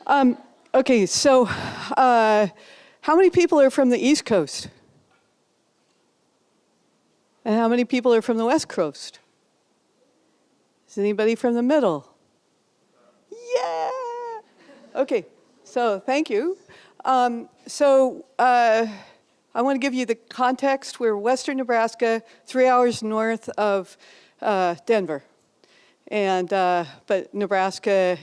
Okay, so how many people are from the East Coast? And how many people are from the West Coast? Is anybody from the middle? Yeah! Okay, so thank you. I want to give you the context. We're western Nebraska, 3 hours north of Denver. And, but Nebraska,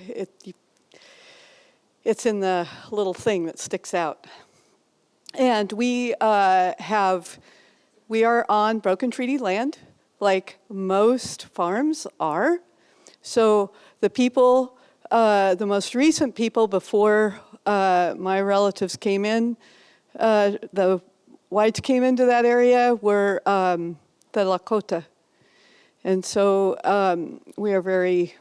it's in the little thing that sticks out. And we are on broken treaty land, like most farms are. So the people, the most recent people before my relatives came in, the whites came into that area were the Lakota. And so we are very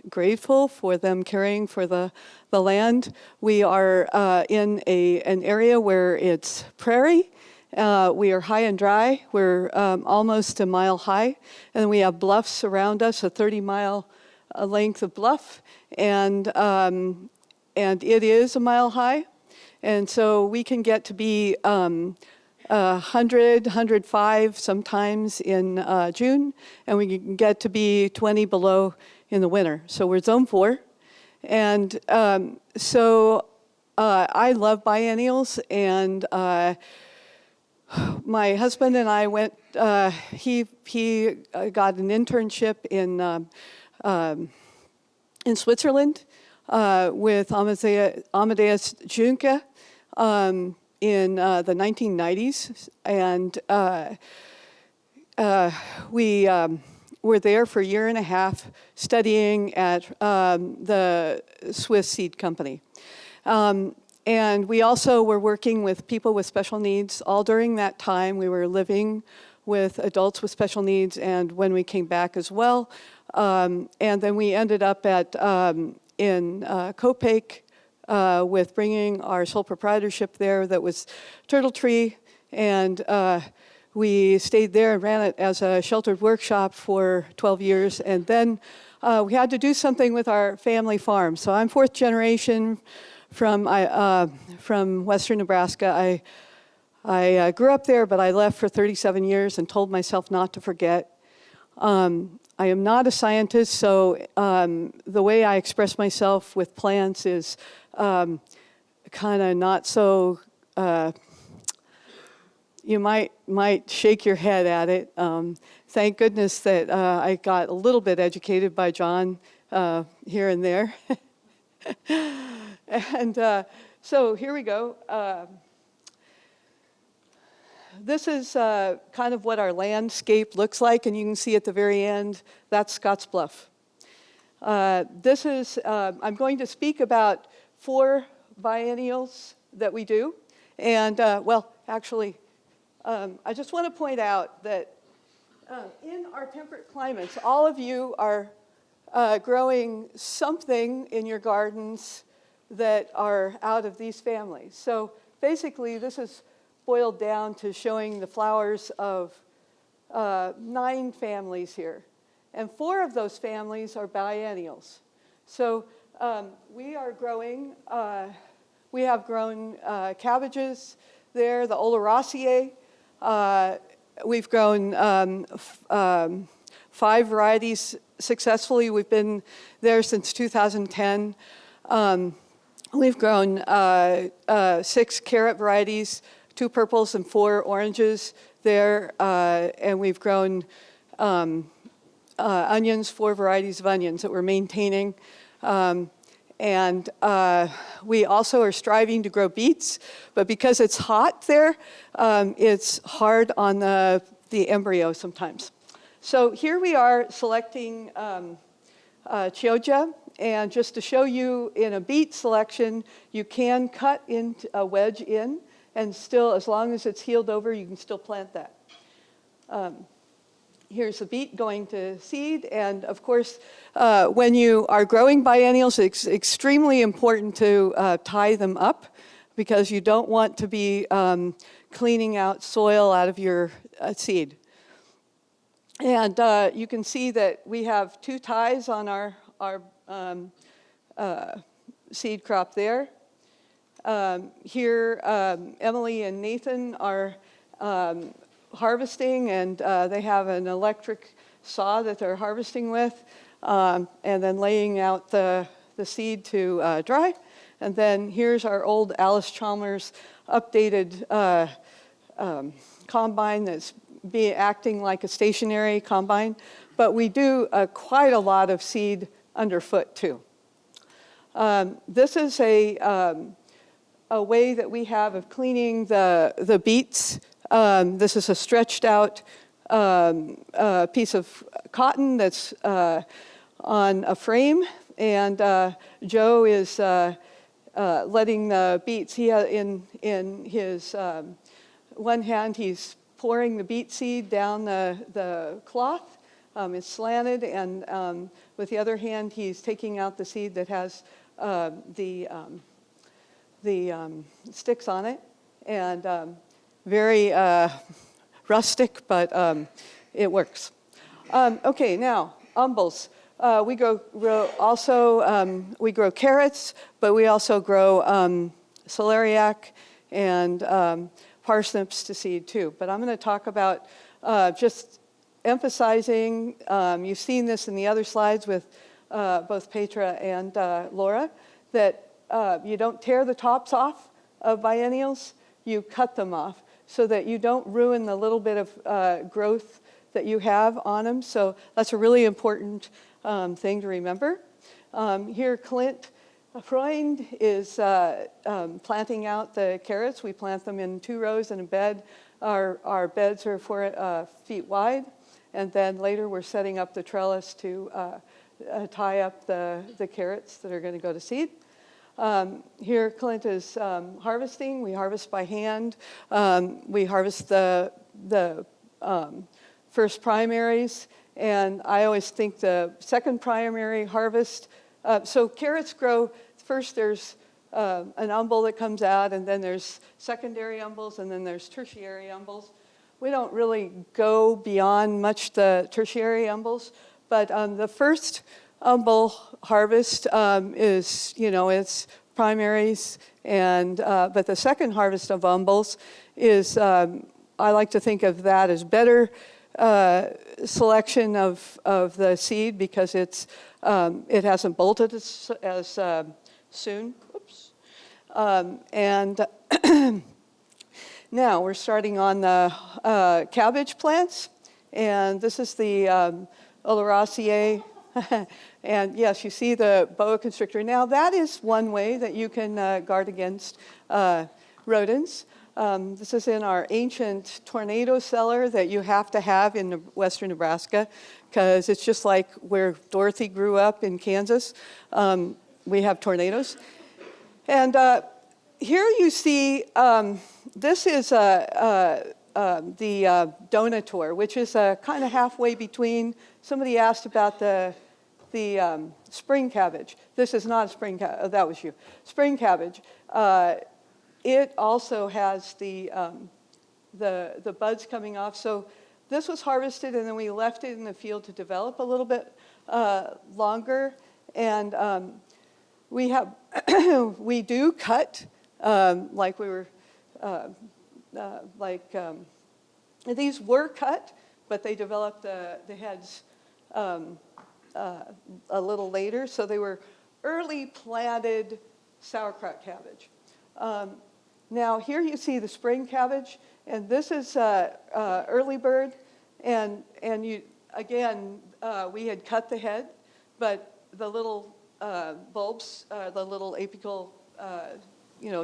grateful for them caring for the land. We are in an area where it's prairie. We are high and dry. We're almost a mile high. And we have bluffs around us, a 30-mile length of bluff. And it is a mile high. And so we can get to be 100, 105 sometimes in June, and we can get to be 20 below in the winter. So we're zone 4. And I love biennials, and my husband and I went, he got an internship in Switzerland with Amadeus Junke in the 1990s, and we were there for a year and a half studying at the Swiss Seed Company. And we also were working with people with special needs. All during that time, we were living with adults with special needs, and when we came back as well. And then we ended up in Kopek with bringing our sole proprietorship there that was Turtle Tree, and we stayed there and ran it as a sheltered workshop for 12 years, and then we had to do something with our family farm. So I'm 4th generation from western Nebraska. I grew up there, but I left for 37 years and told myself not to forget. I am not a scientist, so the way I express myself with plants is kind of not so, you might shake your head at it. Thank goodness that I got a little bit educated by John here and there. And so here we go. This is kind of what our landscape looks like, and you can see at the very end, that's Scotts Bluff. This is, I'm going to speak about 4 biennials that we do. And, well, actually, I just want to point out that in our temperate climates, all of you are growing something in your gardens that are out of these families. So basically, this is boiled down to showing the flowers of 9 families here. And 4 of those families are biennials. So we are growing, we have grown cabbages there, the Oleraceae. We've grown 5 varieties successfully. We've been there since 2010. We've grown 6 carrot varieties, 2 purples and 4 oranges there, and we've grown onions, 4 varieties of onions that we're maintaining. And we also are striving to grow beets, but because it's hot there, it's hard on the embryo sometimes. So here we are selecting Chioggia, and just to show you in a beet selection, you can cut into a wedge in, and still, as long as it's healed over, you can still plant that. Here's the beet going to seed, and of course, when you are growing biennials, it's extremely important to tie them up, because you don't want to be cleaning out soil out of your seed. And you can see that we have 2 ties on our seed crop there. Here, Emily and Nathan are harvesting, and they have an electric saw that they're harvesting with, and then laying out the seed to dry. And then here's our old Alice Chalmers updated combine that's acting like a stationary combine. But we do quite a lot of seed underfoot too. This is a way that we have of cleaning the beets. This is a stretched out piece of cotton that's on a frame, and Joe is letting the beets, in his one hand he's pouring the beet seed down the cloth. It's slanted, and with the other hand he's taking out the seed that has the sticks on it, and very rustic, but it works. Okay, now umbels. We grow carrots, but we also grow celeriac and parsnips to seed too. But I'm going to talk about just emphasizing, you've seen this in the other slides with both Petra and Laura, that you don't tear the tops off of biennials, you cut them off so that you don't ruin the little bit of growth that you have on them. So that's a really important thing to remember. Here, Clint Freund is planting out the carrots. We plant them in 2 rows in a bed. Our beds are 4 feet wide. And then later we're setting up the trellis to tie up the carrots that are going to go to seed. Here, Clint is harvesting. We harvest by hand. We harvest the first primaries, and I always think the second primary harvest. So carrots grow, first there's an umbel that comes out, and then there's secondary umbels, and then there's tertiary umbels. We don't really go beyond much the tertiary umbels, but the first umbel harvest is, it's primaries, and but the second harvest of umbels is, I like to think of that as better selection of the seed because it hasn't bolted as soon. Oops. And now we're starting on the cabbage plants, and this is the Oleracea. And yes, you see the boa constrictor. Now that is one way that you can guard against rodents. This is in our ancient tornado cellar that you have to have in western Nebraska because it's just like where Dorothy grew up in Kansas. We have tornadoes. And here you see, this is the donator, which is kind of halfway between. Somebody asked about the spring cabbage. This is not a spring cabbage. Oh, that was you. Spring cabbage. It also has the buds coming off. So this was harvested, and then we left it in the field to develop a little bit longer. And we do cut, like we were, these were cut, but they developed the heads a little later. So they were early planted sauerkraut cabbage. Now here you see the spring cabbage, and this is early bird, and you again we had cut the head, but the little bulbs, the little apical,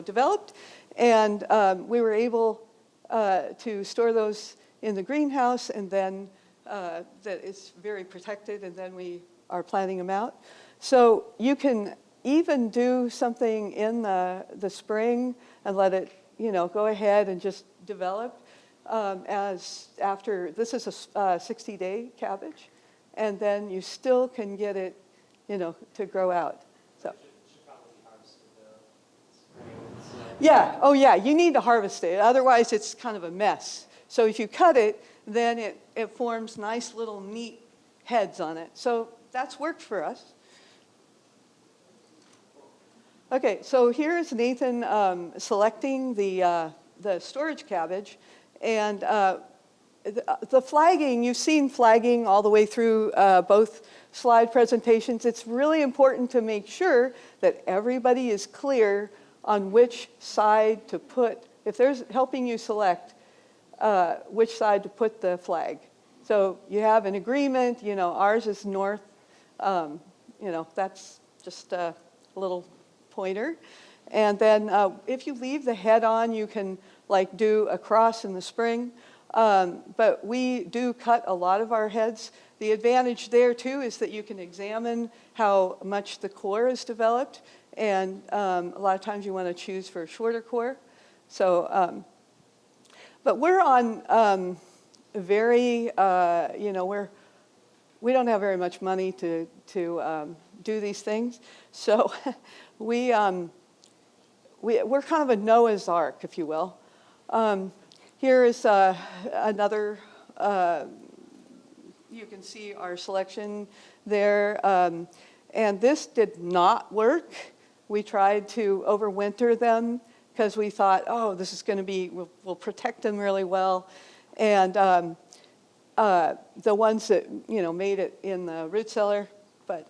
developed, and we were able to store those in the greenhouse, and then that it's very protected, and then we are planting them out. So you can even do something in the spring and let it, go ahead and just develop as after, this is a 60-day cabbage, and then you still can get it, to grow out. So. Yeah, oh yeah, you need to harvest it. Otherwise it's kind of a mess. So if you cut it, then it forms nice little neat heads on it. So that's worked for us. Okay, so here's Nathan selecting the storage cabbage, and the flagging, you've seen flagging all the way through both slide presentations. It's really important to make sure that everybody is clear on which side to put, if there's helping you select which side to put the flag. So you have an agreement, ours is north, that's just a little pointer. And then if you leave the head on, you can do a cross in the spring. But we do cut a lot of our heads. The advantage there too is that you can examine how much the core is developed. And a lot of times you want to choose for a shorter core. So, but we're on very, we don't have very much money to do these things. So we're kind of a Noah's Ark, if you will. Here is another, you can see our selection there. And this did not work. We tried to overwinter them because we thought, oh, this is going to be, we'll protect them really well. And the ones that, made it in the root cellar. But,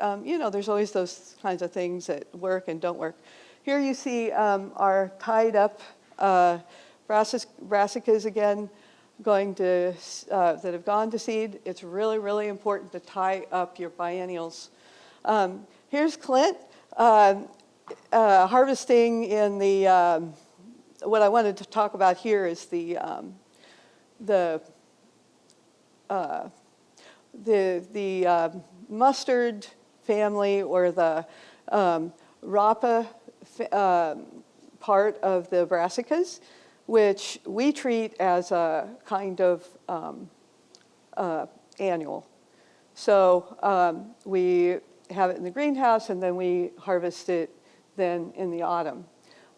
there's always those kinds of things that work and don't work. Here you see our tied up brassicas again that have gone to seed. It's really, really important to tie up your biennials. Here's Clint harvesting in the, what I wanted to talk about here is the mustard family, or the rapa part of the brassicas, which we treat as a kind of annual. So we have it in the greenhouse, and then we harvest it then in the autumn.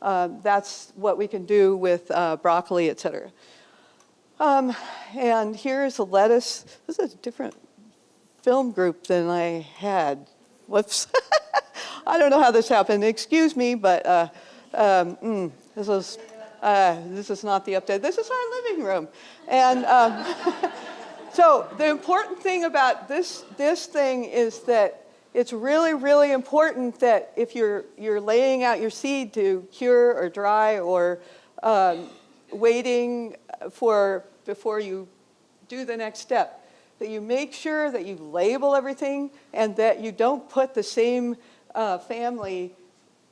That's what we can do with broccoli, et cetera. And here's a lettuce. This is a different film group than I had. Whoops. I don't know how this happened. Excuse me, but this is not the update. This is our living room. And so the important thing about this thing is that it's really, really important that if you're laying out your seed to cure or dry or waiting before you do the next step, that you make sure that you label everything and that you don't put the same family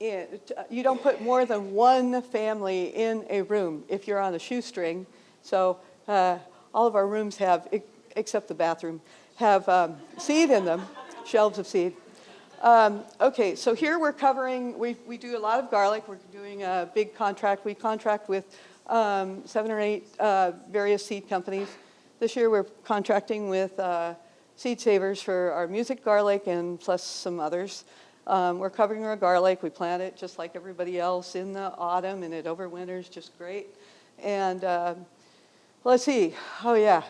in. You don't put more than one family in a room if you're on a shoestring. So all of our rooms have, except the bathroom, have seed in them, shelves of seed. Okay, so here we're covering, we do a lot of garlic. We're doing a big contract. We contract with 7 or 8 various seed companies. This year we're contracting with Seed Savers for our music garlic and plus some others. We're covering our garlic. We plant it just like everybody else in the autumn, and it overwinters just great. And let's see. Oh, yeah.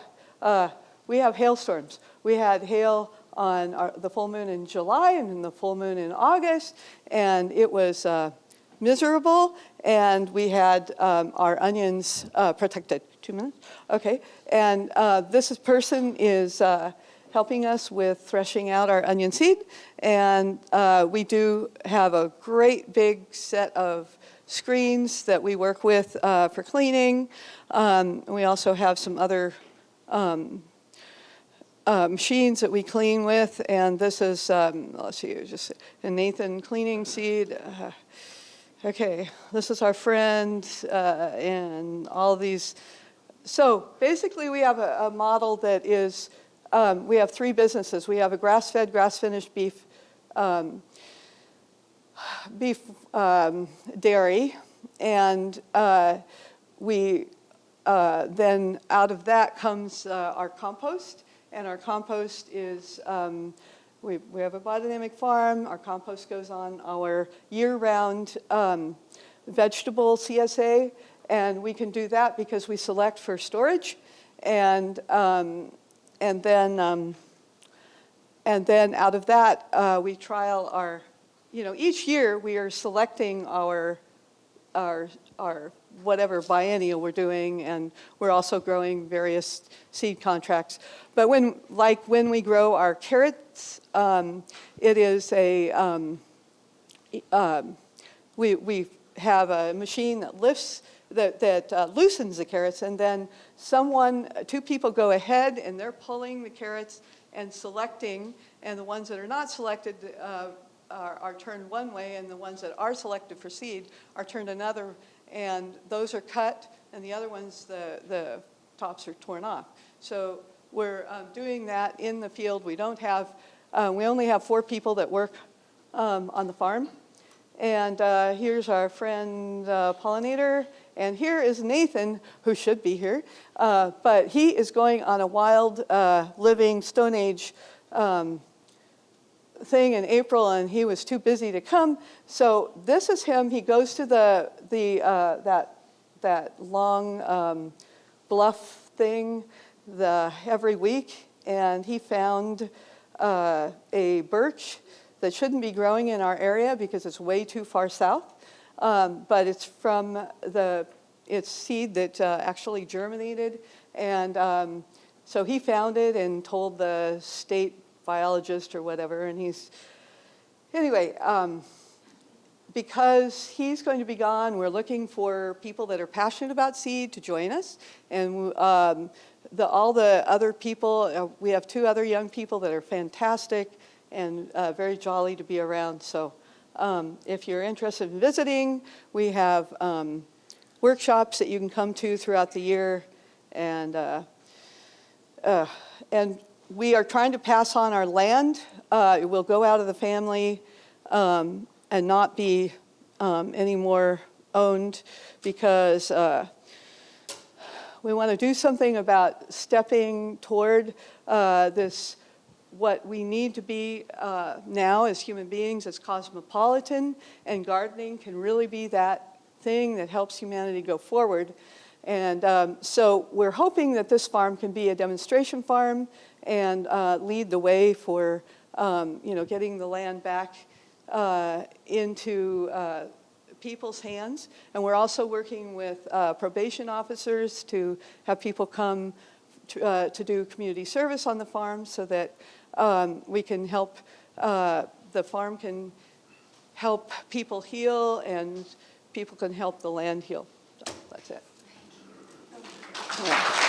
We have hailstorms. We had hail on the full moon in July and then the full moon in August, and it was miserable, and we had our onions protected. 2 minutes? Okay. And this person is helping us with threshing out our onion seed, and we do have a great big set of screens that we work with for cleaning. We also have some other machines that we clean with, and this is, let's see, just a Nathan cleaning seed. Okay, this is our friend, and all these. So basically we have a model that is, we have 3 businesses. We have a grass-fed, grass-finished beef dairy, and we then out of that comes our compost, and our compost is, we have a biodynamic farm. Our compost goes on our year-round vegetable CSA, and we can do that because we select for storage, and then out of that we trial our each year we are selecting our whatever biennial we're doing, and we're also growing various seed contracts. But when we grow our carrots, it is we have a machine that lifts, that loosens the carrots, and then two people go ahead and they're pulling the carrots and selecting, and the ones that are not selected are turned one way, and the ones that are selected for seed are turned another, and those are cut, and the other ones, the tops are torn off. So we're doing that in the field. We only have 4 people that work on the farm. And here's our friend pollinator, and here is Nathan, who should be here, but he is going on a wild living Stone Age thing in April, and he was too busy to come. So this is him. He goes to that long bluff thing every week, and he found a birch that shouldn't be growing in our area because it's way too far south, but it's from its seed that actually germinated, and so he found it and told the state biologist or whatever, and because he's going to be gone, we're looking for people that are passionate about seed to join us, and all the other people, we have 2 other young people that are fantastic and very jolly to be around. So if you're interested in visiting, we have workshops that you can come to throughout the year, and we are trying to pass on our land. It will go out of the family and not be anymore owned, because we want to do something about stepping toward this, what we need to be now as human beings, as cosmopolitan, and gardening can really be that thing that helps humanity go forward. And so we're hoping that this farm can be a demonstration farm and lead the way for getting the land back into people's hands. And we're also working with probation officers to have people come to do community service on the farm, so that we can help, the farm can help people heal, and people can help the land heal. So that's it. Yeah.